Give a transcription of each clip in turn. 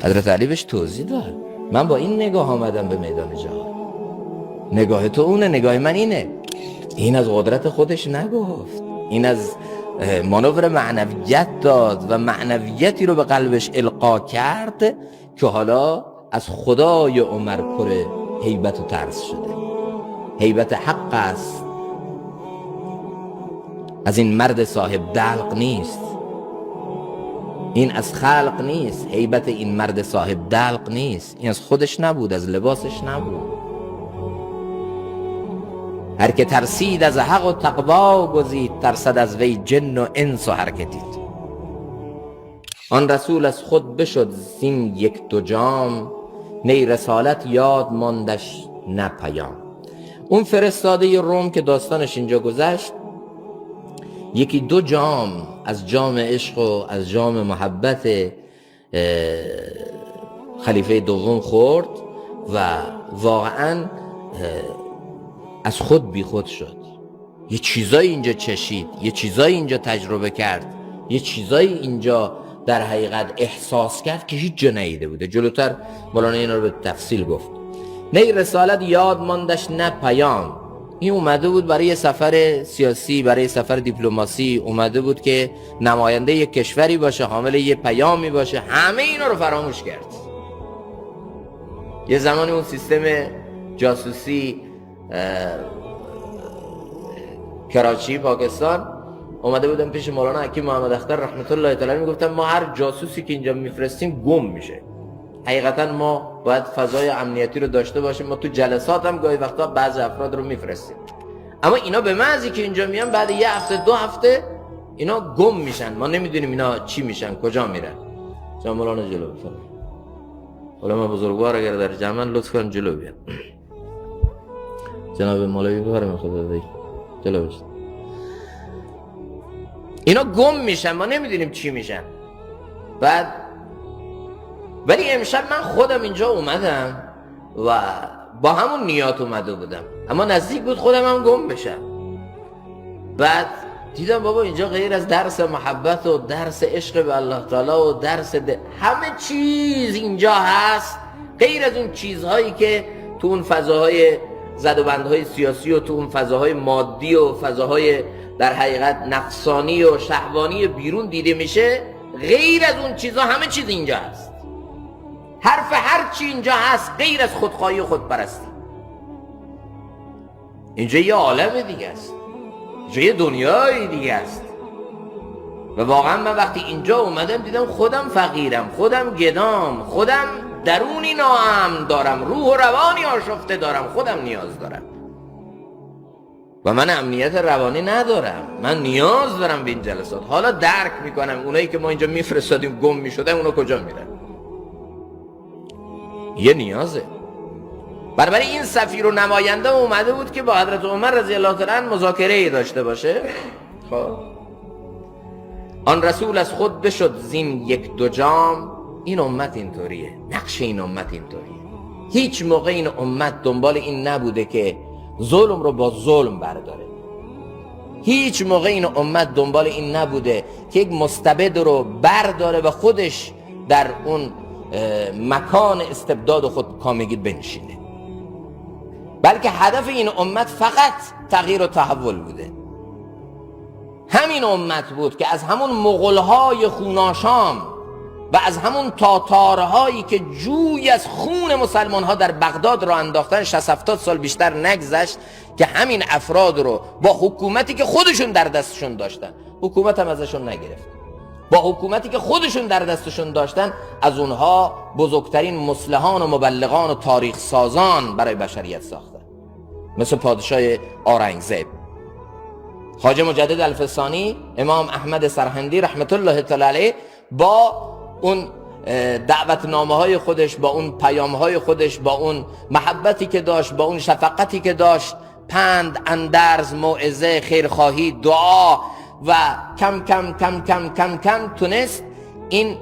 حضرت علی بهش توضیح داد من با این نگاه آمدم به میدان جهاد، نگاه تو اونه، نگاه من اینه. این از قدرت خودش نگفت، این از مانور معنویت داد و معنویتی رو به قلبش القا کرد که حالا از خدای عمر پر هیبت و ترس شده. هیبت حق است، از این مرد صاحب دلق نیست، این از خلق نیست. هیبت این مرد صاحب دلق نیست، این از خودش نبود، از لباسش نبود. هر که ترسید از حق و تقوا گزید، ترسد از وی جن و انس و هر که دید. آن رسول از خود بشد زین یک دو جام، نی رسالت یاد ماندش نه پیام. اون فرستاده روم که داستانش اینجا گذشت، یکی دو جام از جام عشق و از جام محبت خلیفه دوم خورد و واقعا از خود بی خود شد. یه چیزایی اینجا چشید، یه چیزایی اینجا تجربه کرد، یه چیزایی اینجا در حقیقت احساس کرد که هیچ جا ندیده بوده. جلوتر مولانا اینا رو به تفصیل گفت. نه رسالت یاد ماندش نه پیام. این اومده بود برای سفر سیاسی، برای سفر دیپلماسی، اومده بود که نماینده یک کشوری باشه، حامل یه پیامی باشه. همه اینا رو فراموش کرد. یه زمانی اون سیستم جاسوسی کراچی پاکستان اومده بودن پیش مولانا حکیم محمد اختر رحمت الله تعالی، میگفتن ما هر جاسوسی که اینجا میفرستیم گم میشه. حقیقتا ما باید فضای امنیتی رو داشته باشیم. ما تو جلسات هم گاهی وقتا بعضی افراد رو میفرستیم، اما اینا به محضی که اینجا میان بعد یه هفته دو هفته اینا گم میشن. ما نمیدونیم اینا چی میشن، کجا میرن. جناب مولانا جلو بفرمایید. علما بزرگوار اگر در جمع لطف کن جلو بیان. جناب مولوی بفرمایید خدا دایی جلو بشید. اینا گم میشن، ما نمیدونیم چی میشن. بعد ولی امشب من خودم اینجا اومدم و با همون نیات اومده بودم، اما نزدیک بود خودم هم گم بشم. بعد دیدم بابا اینجا غیر از درس محبت و درس عشق به الله تعالی و درس همه چیز اینجا هست، غیر از اون چیزهایی که تو اون فضاهای زدوبندهای سیاسی و تو اون فضاهای مادی و فضاهای در حقیقت نفسانی و شهوانی بیرون دیده میشه. غیر از اون چیزها همه چیز اینجا هست. حرف هر چی اینجا هست غیر از خودخواهی و خودپرستی. اینجا یه عالم دیگه است، اینجا یه دنیای دیگه است. و واقعا من وقتی اینجا اومدم دیدم خودم فقیرم، خودم گدام، خودم درونی ناامن دارم، روح و روانی آشفته دارم، خودم نیاز دارم و من امنیت روانی ندارم. من نیاز دارم به این جلسات. حالا درک میکنم اونایی که ما اینجا میفرستادیم گم میشدن اونا کجا میرن. یه نیازه. بنابراین این سفیر و نماینده اومده بود که با حضرت عمر رضی الله تعالی عنه مذاکره داشته باشه. خب آن رسول از خود بشد زین یک دو جام. این امت اینطوریه، نقش این امت اینطوریه. هیچ موقع این امت دنبال این نبوده که ظلم رو با ظلم برداره. هیچ موقع این امت دنبال این نبوده که یک مستبد رو برداره و خودش در اون مکان استبداد خود کامگی بنشینه، بلکه هدف این امت فقط تغییر و تحول بوده. همین امت بود که از همون مغولهای خوناشام و از همون تاتارهایی که جوی از خون مسلمانها در بغداد را انداختن 60-70 سال بیشتر نگذشت که همین افراد رو با حکومتی که خودشون در دستشون داشتن، حکومت هم ازشون نگرفت، با حکومتی که خودشون در دستشون داشتن از اونها بزرگترین مصلحان و مبلغان و تاریخ سازان برای بشریت ساختن، مثل پادشاه آرنگزیب، خواجه مجدد الفسانی، امام احمد سرهندی رحمت الله تعالی علیه، با اون دعوتنامه های خودش، با اون پیام های خودش، با اون محبتی که داشت، با اون شفقتی که داشت، پند، اندرز، موعظه، خیرخواهی، دعا و کم کم کم کم کم کم تونست این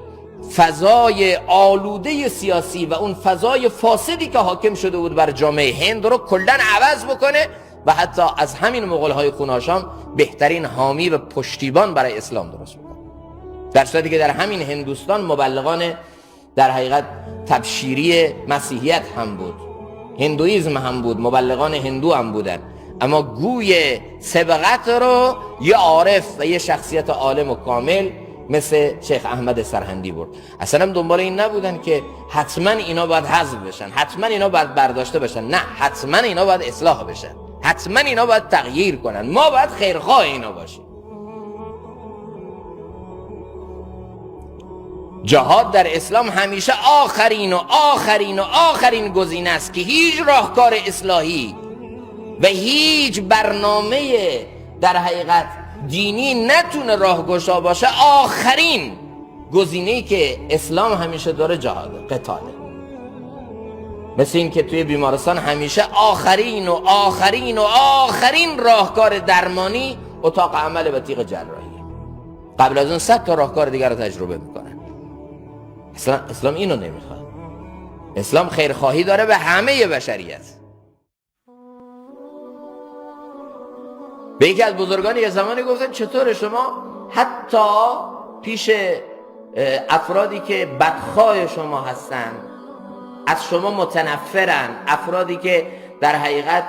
فضای آلوده سیاسی و اون فضای فاسدی که حاکم شده بود بر جامعه هند رو کلن عوض بکنه و حتی از همین مغول‌های خوناشام بهترین حامی و پشتیبان برای اسلام درست بکنه. در صورتی که در همین هندوستان مبلغان در حقیقت تبشیری مسیحیت هم بود، هندویزم هم بود، مبلغان هندو هم بودن، اما گوی سبقت رو یه عارف و یه شخصیت عالم و کامل مثل شیخ احمد سرهندی برد. اصلا هم دنبال این نبودن که حتما اینا باید حذف بشن، حتما اینا باید برداشته بشن، نه، حتما اینا باید اصلاح بشن، حتما اینا باید تغییر کنن، ما باید خیرخواه اینا باشیم. جهاد در اسلام همیشه آخرین گزینه است که هیچ راهکار اصلاحی و هیچ برنامه در حقیقت دینی نتونه راهگشا باشه. آخرین گزینه‌ای که اسلام همیشه داره جهاده، قتاله. مثل این که توی بیمارستان همیشه آخرین راهکار درمانی اتاق عمل و تیغ جراحی. قبل از اون 100 تا راهکار دیگر رو تجربه میکنن. اسلام اینو نمیخواد. اسلام خیرخواهی داره به همه بشریت. به یکی از بزرگان یه زمانی گفتن چطور شما حتی پیش افرادی که بدخواه شما هستن، از شما متنفرن، افرادی که در حقیقت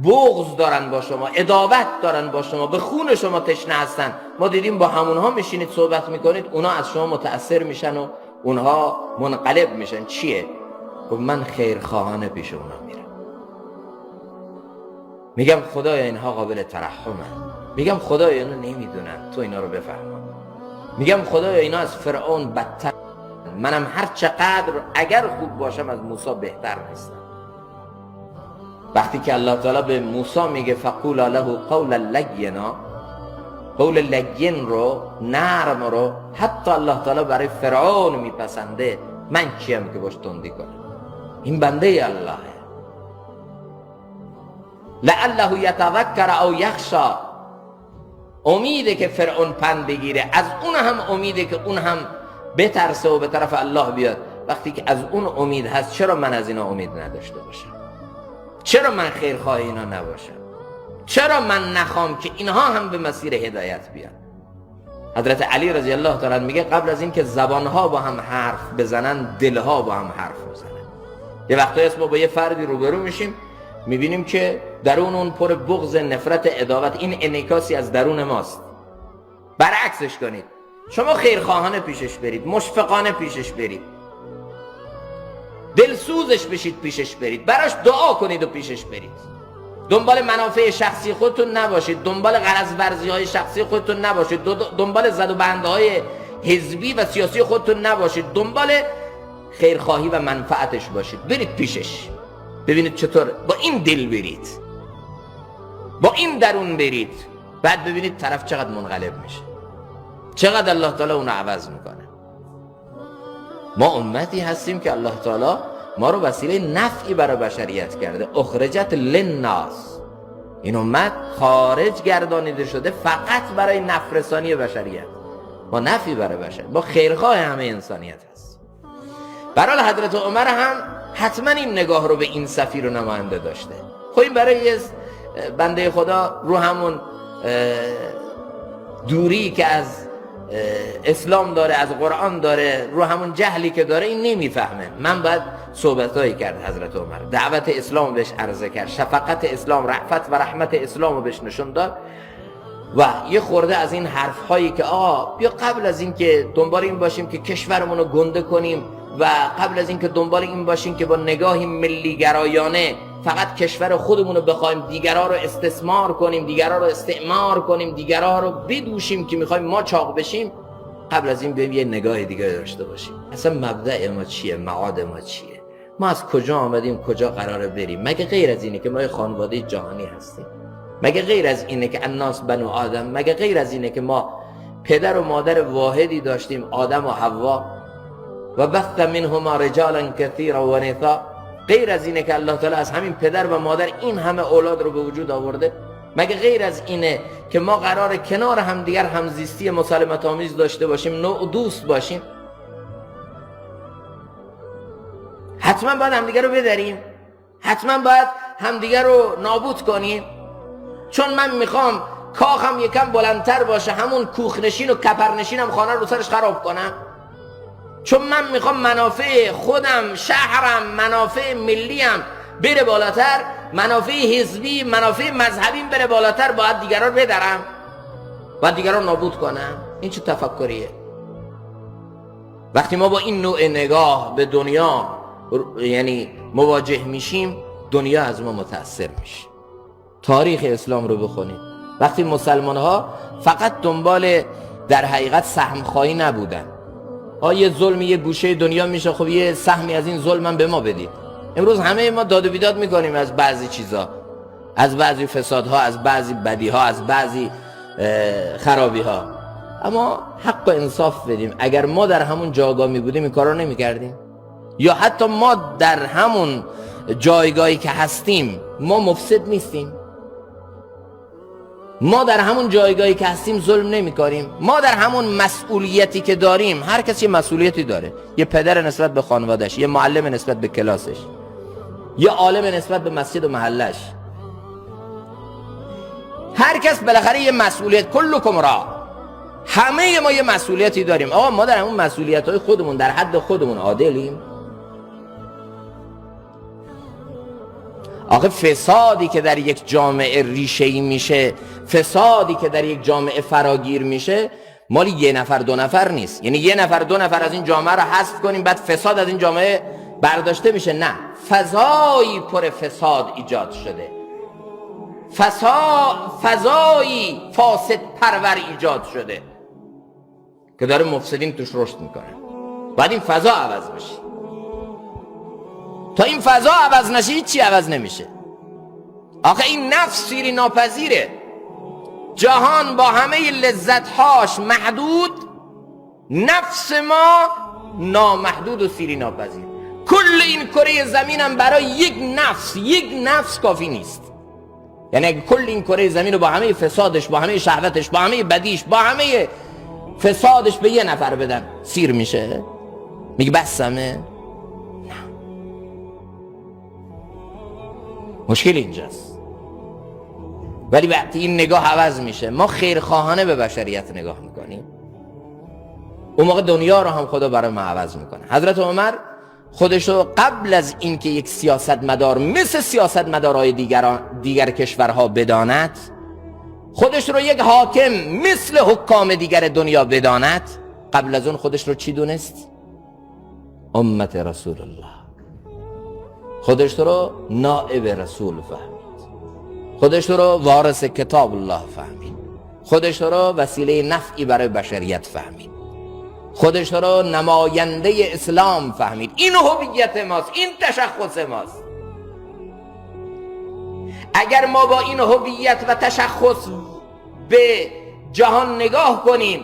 بغض دارن با شما، عداوت دارن با شما، به خون شما تشنه هستن، ما دیدیم با همونها میشینید صحبت میکنید، اونا از شما متأثر میشن و اونها منقلب میشن. چیه؟ خب من خیرخواهانه پیش اونا میرم، میگم خدایا اینها قابل ترحمن، میگم خدایا اینا نمیدونن تو اینا رو بفهمن، میگم خدایا اینا از فرعون بدتر، منم هر چقدر اگر خوب باشم از موسی بهتر نیستم. وقتی که الله تعالی به موسی میگه فقولا له قولا لینا، قول لین رو، نرم رو حتی الله تعالی برای فرعون میپسنده، من کیم که باش تندی کنم؟ این بنده اللهه. لعله یتذکر او یخشا، امیده که فرعون پند بگیره، از اون هم امیده که اون هم بترسه و به طرف الله بیاد. وقتی که از اون امید هست، چرا من از اینا امید نداشته باشم؟ چرا من خیرخواه اینا نباشم؟ چرا من نخوام که اینها هم به مسیر هدایت بیان؟ حضرت علی رضی الله تعالی میگه قبل از این که زبانها با هم حرف بزنن، دلها با هم حرف میزنن. یه وقتایی اسم با یه فردی روبرو میشیم، میبینیم که درون اون پر بغض، نفرت، عداوت. این انعکاسی از درون ماست. برعکسش کنید، شما خیرخواهانه پیشش برید، مشفقانه پیشش برید، دلسوزش بشید، پیشش برید، براش دعا کنید و پیشش برید. دنبال منافع شخصی خودتون نباشید، دنبال غرض ورزی های شخصی خودتون نباشید، دنبال زد و بندهای حزبی و سیاسی خودتون نباشید، دنبال خیرخواهی و منفعتش باشید. برید پیشش، ببینید چطور با این دل برید، با این درون برید، بعد ببینید طرف چقدر منقلب میشه، چقدر الله تعالی اونو عوض میکنه. ما امتی هستیم که الله تعالی ما رو وسیله نفعی برای بشریت کرده. اخرجت للناس، این امت خارج گردانیده شده فقط برای نفع رسانی بشریت، ما نفعی برای بشریت، ما خیرخواه همه انسانیت هست. برای حضرت عمر هم حتما این نگاه رو به این سفیر و نماینده داشته. خب این برای بنده خدا رو همون دوری که از اسلام داره، از قرآن داره، رو همون جهلی که داره، این نمیفهمه. من باید صحبتایی کرد حضرت عمر، دعوت اسلام بهش عرضه کرد، شفقت اسلام، رأفت و رحمت اسلام رو بهش نشون داد و یه خورده از این حرف هایی که بیا قبل از این که دنبال این باشیم که کشورمون رو گنده کنیم و قبل از این که دنبال این باشیم که با نگاهی ملی گرایانه فقط کشور خودمون رو بخوایم دیگرها رو استثمار کنیم، دیگرها رو استعمار کنیم، دیگرها رو بدوشیم که میخوایم ما چاق بشیم، قبل از این بریم یه نگاه دیگه داشته باشیم. اصلا مبدأ ما چیه؟ معاد ما چیه؟ ما از کجا آمدیم؟ کجا قراره بریم؟ مگه غیر از اینه که ما یه خانواده جهانی هستیم؟ مگه غیر از اینه که الناس بنو آدم؟ مگه غیر از اینه که ما پدر و مادر واحدی داشتیم، آدم و حوا، و بث منهما رجالا کثیرا و نساء؟ غیر از اینه که الله تعالی از همین پدر و مادر این همه اولاد رو به وجود آورده؟ مگه غیر از اینه که ما قراره کنار همدیگر همزیستی مسالمت آمیز داشته باشیم، نوع دوست باشیم؟ حتما باید همدیگر رو بدریم؟ حتما باید همدیگر رو نابود کنیم؟ چون من میخوام کاخم یکم بلندتر باشه، همون کوخنشین و کپرنشینم خانه رو سرش خراب کنم؟ چون من میخوام منافع خودم، شهرم، منافع ملیم بره بالاتر، منافع حزبی، منافع مذهبیم بره بالاتر، باید دیگران رو بدرم، باید دیگران نابود کنم. این چه تفکریه؟ وقتی ما با این نوع نگاه به دنیا یعنی مواجه میشیم، دنیا از ما متأثر میشه. تاریخ اسلام رو بخونید، وقتی مسلمان ها فقط دنبال در حقیقت سهم خواهی نبودن، یه ظلمی یه گوشه دنیا میشه، خب یه سهمی از این ظلم به ما بدید. امروز همه ما داد و بیداد میکنیم از بعضی چیزا، از بعضی فسادها، از بعضی بدیها، از بعضی خرابیها، اما حق و انصاف بدیم. اگر ما در همون جایگاه می بودیم این کارا نمیکردیم، یا حتی ما در همون جایگاهی که هستیم ما مفسد نیستیم، ما در همون جایگاهی که هستیم ظلم نمی کنیم، ما در همون مسئولیتی که داریم، هر کسی مسئولیتی داره، یه پدر نسبت به خانوادهش، یه معلم نسبت به کلاسش، یه عالم نسبت به مسجد و محلش، هر کس بالاخره یه مسئولیت، کلکم را، همه ما یه مسئولیتی داریم. آقا ما در همون مسئولیت‌های خودمون در حد خودمون عادلیم؟ آخه فسادی که در یک جامعه ریشه‌ای میشه، فسادی که در یک جامعه فراگیر میشه، مال یه نفر دو نفر نیست. یعنی یه نفر دو نفر از این جامعه رو حذف کنیم بعد فساد از این جامعه برداشته میشه، نه، فضایی پر فساد ایجاد شده، فضایی فاسد پرور ایجاد شده که داره مفسدین توش رشد میکنن. باید این فضا عوض بشه. تا این فضا عوض نشه چی عوض نمیشه. آخه این نفس سیری ناپذیره. جهان با همه لذتهاش محدود، نفس ما نامحدود و سیری ناپذیر. کل این کره زمینم برای یک نفس کافی نیست. یعنی اگه کل این کره زمین رو با همه فسادش، با همه شهوتش، با همه بدیش، با همه فسادش به یه نفر بدن، سیر میشه؟ میگه بسمه؟ مشکل اینجاست. ولی وقتی این نگاه عوض میشه، ما خیرخواهانه به بشریت نگاه میکنیم، اون موقع دنیا رو هم خدا برای ما عوض میکنه. حضرت عمر خودش رو قبل از اینکه یک سیاستمدار مثل سیاستمدارهای دیگر کشورها بداند، خودش رو یک حاکم مثل حکام دیگر دنیا بداند، قبل از اون خودش رو چی دونست؟ امت رسول الله. خودش رو نائب رسول فهمید، خودش رو وارث کتاب الله فهمید، خودش رو وسیله نفعی برای بشریت فهمید، خودش رو نماینده اسلام فهمید. این هویت ماست، این تشخص ماست. اگر ما با این هویت و تشخص به جهان نگاه کنیم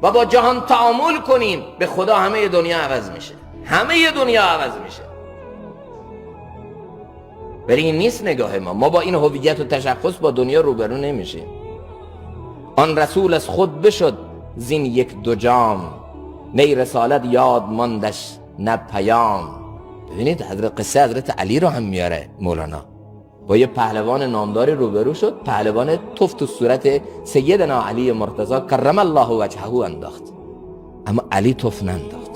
و با جهان تعامل کنیم، به خدا همه دنیا عوض میشه، همه دنیا عوض میشه. ولی این نیست نگاه ما با این هویت و تشخص با دنیا روبرو نمیشیم. آن رسول از خود بشد زین یک دو جام، نی رسالت یاد ماندش نه پیام. ببینید قصه حضرت علی رو هم میاره مولانا. با یه پهلوان نامداری روبرو شد، پهلوان توف تو صورت سیدنا علی مرتضی کرم الله وجهه انداخت، اما علی توف ننداخت.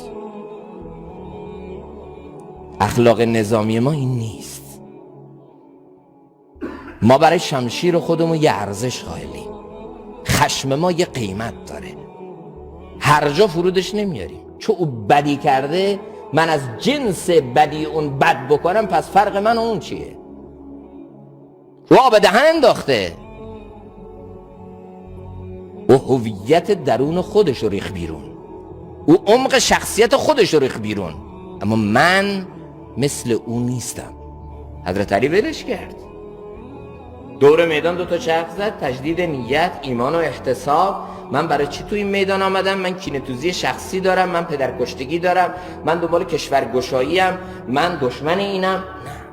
اخلاق نظامی ما این نیست. ما برای شمشیر خودمون یه ارزش قائلیم، خشم ما یه قیمت داره، هر جا فرودش نمیاریم. چون او بدی کرده، من از جنس بدی اون بد بکنم، پس فرق من و اون چیه؟ وا به دهن انداخته. او هویت درون خودش رو ریخ بیرون، او عمق شخصیت خودش رو ریخ بیرون، اما من مثل اون نیستم. حضرت علی ولش کرد، دور میدان 2 تا چرخ زد، تجدید نیت، ایمان و احتساب. من برای چی تو این میدان آمدم؟ من کینه‌توزی شخصی دارم، من پدرکشتگی دارم، من دنبال کشورگشایی ام، من دشمن اینم؟ نه،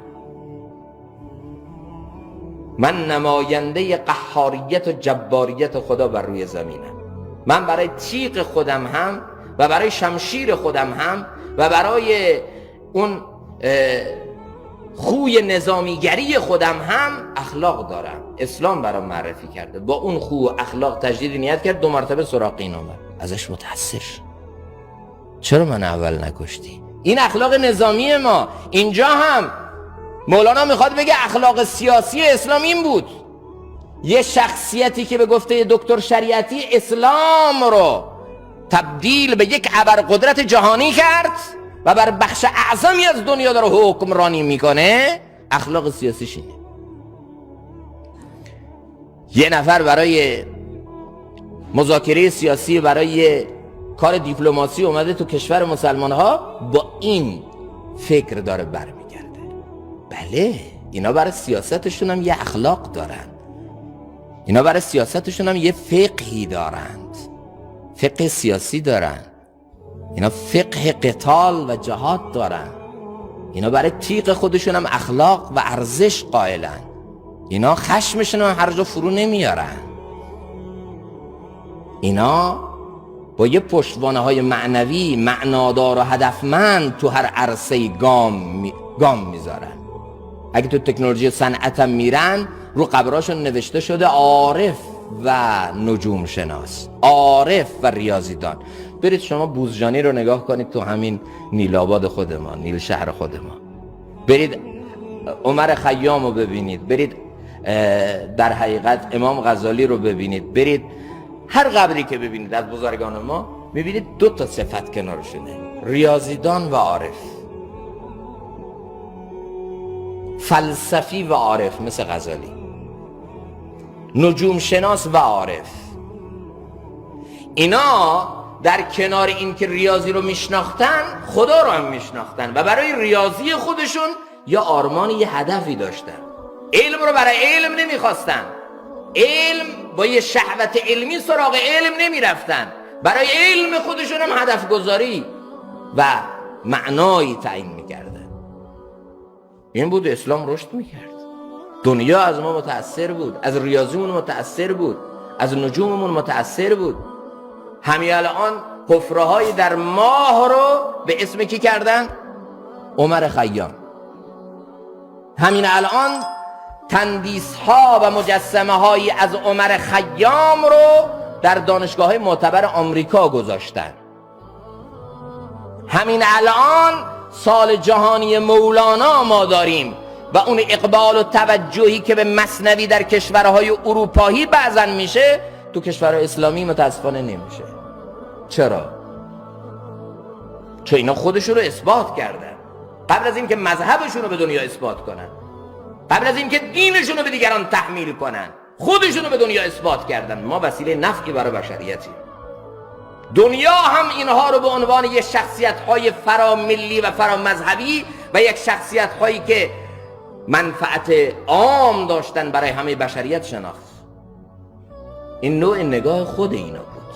من نماینده قهاریت و جباریت خدا بر روی زمینم. من برای تیغ خودم هم و برای شمشیر خودم هم و برای اون خوی نظامیگری خودم هم اخلاق دارم. اسلام برام معرفی کرده، با اون خو اخلاق تجدید نیت کرد، 2 مرتبه سراغ این آمد، ازش متأثر شد. چرا من اول نکشتی؟ این اخلاق نظامی ما. اینجا هم مولانا میخواد بگه اخلاق سیاسی اسلام این بود. یه شخصیتی که به گفته دکتر شریعتی اسلام رو تبدیل به یک ابرقدرت جهانی کرد و بر بخش اعظمی از دنیا داره حکمرانی میکنه، اخلاق سیاسیش اینه. یه نفر برای مذاکره سیاسی، برای کار دیپلماسی اومده تو کشور مسلمان ها، با این فکر داره برمیگرده. بله، اینا برای سیاستشون هم یه اخلاق دارن، اینا برای سیاستشون هم یه فقهی دارند، فقه سیاسی دارن، اینا فقه قتال و جهاد دارن، اینا برای تیغ خودشون هم اخلاق و ارزش قائلن، اینا خشمشون هم هر جا فرو نمیارن، اینا با یه پشتوانه های معنوی معنادار و هدفمند تو هر عرصه گام میذارن. اگه تو تکنولوژی صنعت هم میرن، رو قبراشون نوشته شده عارف و نجوم شناس، عارف و ریاضیدان. برید شما بوزجانی رو نگاه کنید تو همین نیل آباد خود ما، نیل شهر خود ما، برید عمر خیام رو ببینید، برید در حقیقت امام غزالی رو ببینید، برید هر قبری که ببینید از بزرگان ما، میبینید دو تا صفت کنارشونه: ریاضیدان و عارف، فلسفی و عارف مثل غزالی، نجوم شناس و عارف. اینا در کنار این که ریاضی رو میشناختن، خدا رو هم میشناختن و برای ریاضی خودشون یا آرمانی، یه هدفی داشتن. علم رو برای علم نمیخواستن، علم با یه شهوت علمی سراغ علم نمیرفتن، برای علم خودشون هم هدف گذاری و معنایی تعیین میکردن. این بود اسلام رشد میکرد. دنیا از ما متأثر بود، از ریاضیمون متأثر بود، از نجوممون متأثر بود. همین الان حفره‌هایی در ماه رو به اسم کی کردن؟ عمر خیام. همین الان تندیس‌ها و مجسمه‌هایی از عمر خیام رو در دانشگاه‌های معتبر آمریکا گذاشتن. همین الان سال جهانی مولانا ما داریم و اون اقبال و توجهی که به مثنوی در کشورهای اروپایی بعضا میشه، تو کشورهای اسلامی متاسفانه نمیشه. چرا؟ چون اینا خودشون رو اثبات کردن قبل از اینکه مذهبشون رو به دنیا اثبات کنن، قبل از اینکه دینشون رو به دیگران تحمیل کنن، خودشون رو به دنیا اثبات کردن. ما وسیله نفعی برای بشریتیم. دنیا هم اینها رو به عنوان یک شخصیت‌های فراملی و فرامذهبی و یک شخصیت‌هایی که منفعت عام داشتن برای همه بشریت شناخت. این نوع نگاه خود اینا بود،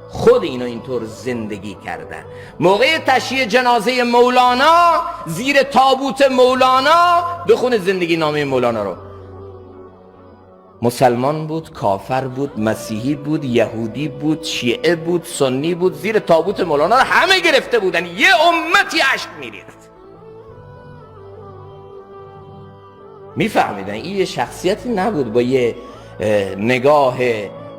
خود اینا اینطور زندگی کردن. موقع تشییع جنازه مولانا، زیر تابوت مولانا بخونه زندگی نامه مولانا رو. مسلمان بود، کافر بود، مسیحی بود، یهودی بود، شیعه بود، سنی بود، زیر تابوت مولانا رو همه گرفته بودن، یه امتی اشک میریخت. میفهمیدن این یه شخصیتی نبود با یه نگاه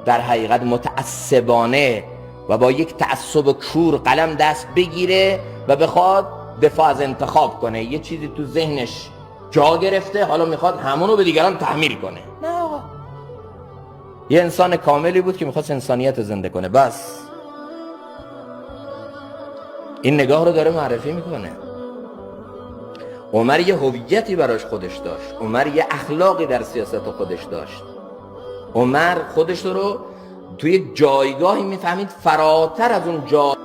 در حقیقت متعصبانه و با یک تعصب کور قلم دست بگیره و بخواد دفاع از انتخاب کنه. یه چیزی تو ذهنش جا گرفته، حالا میخواد همونو به دیگران تحمیل کنه. نه آقا، یه انسان کاملی بود که میخواست انسانیت زنده کنه. بس این نگاه رو داره معرفی میکنه. عمر یه هویتی براش خودش داشت، عمر یه اخلاقی در سیاست خودش داشت. عمر خودش رو توی یک جایگاهی میفهمید فراتر از اون جا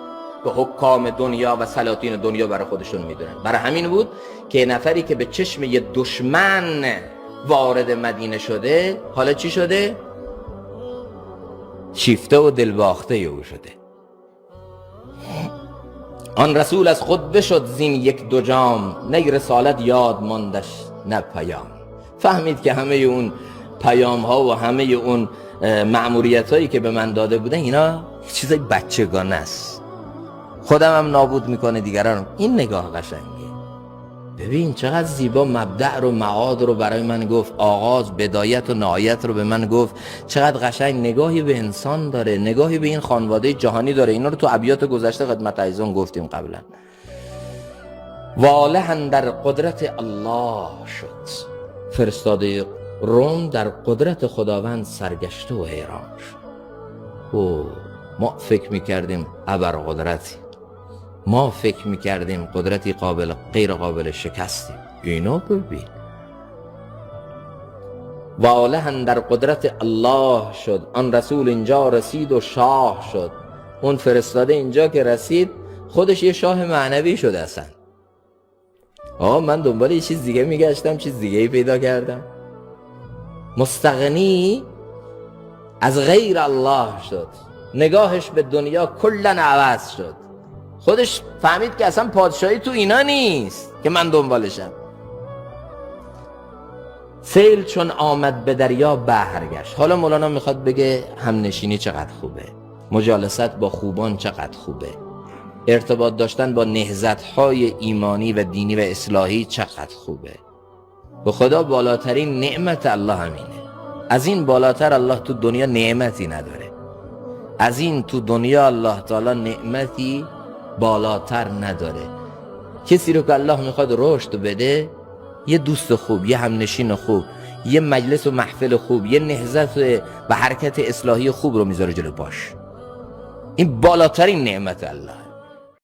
به حکام دنیا و سلاطین دنیا برای خودشون میدونن. برای همین بود که نفری که به چشم یه دشمن وارد مدینه شده، حالا چی شده؟ شیفته و دلباخته او شده. آن رسول از خود بشد زین یک دو جام، نه رسالت یاد ماندش نه پیام. فهمید که همه اون پیام ها و همه اون مأموریت هایی که به من داده بودن اینا چیزای بچگانه است، خودم هم نابود میکنه دیگران. این نگاه قشنگه. ببین چقدر زیبا مبدأ رو معاد رو برای من گفت، آغاز بدایت و نهایت رو به من گفت، چقدر قشنگ نگاهی به انسان داره، نگاهی به این خانواده جهانی داره. اینا رو تو ابیات گذشته خدمت عزیزان گفتیم قبلا. واله در قدرت الله شد، فرستاده روم در قدرت خداوند سرگشته و حیران شد. او ما فکر میکردیم ابرقدرتی، ما فکر میکردیم قدرتی غیر قابل شکستیم. اینا ببین واله در قدرت الله شد، آن رسول اینجا رسید و شاه شد. اون فرستاده اینجا که رسید خودش یه شاه معنوی شد. اصلا من دنبال یه چیز دیگه میگشتم، چیز دیگه پیدا کردم. مستغنی از غیر الله شد، نگاهش به دنیا کلن عوض شد. خودش فهمید که اصلا پادشاهی تو اینا نیست که من دنبالشم. سیل چون آمد به دریا بحر گشت. حالا مولانا میخواد بگه همنشینی چقدر خوبه، مجالست با خوبان چقدر خوبه، ارتباط داشتن با نهضت‌های ایمانی و دینی و اصلاحی چقدر خوبه. به خدا بالاترین نعمت الله همینه. از این بالاتر الله تو دنیا نعمتی نداره. از این تو دنیا الله تعالی نعمتی بالاتر نداره. کسی رو که الله میخواد رشد بده، یه دوست خوب، یه همنشین خوب، یه مجلس و محفل خوب، یه نهضت و حرکت اصلاحی خوب رو میذاره جلو پاش. این بالاترین نعمت الله.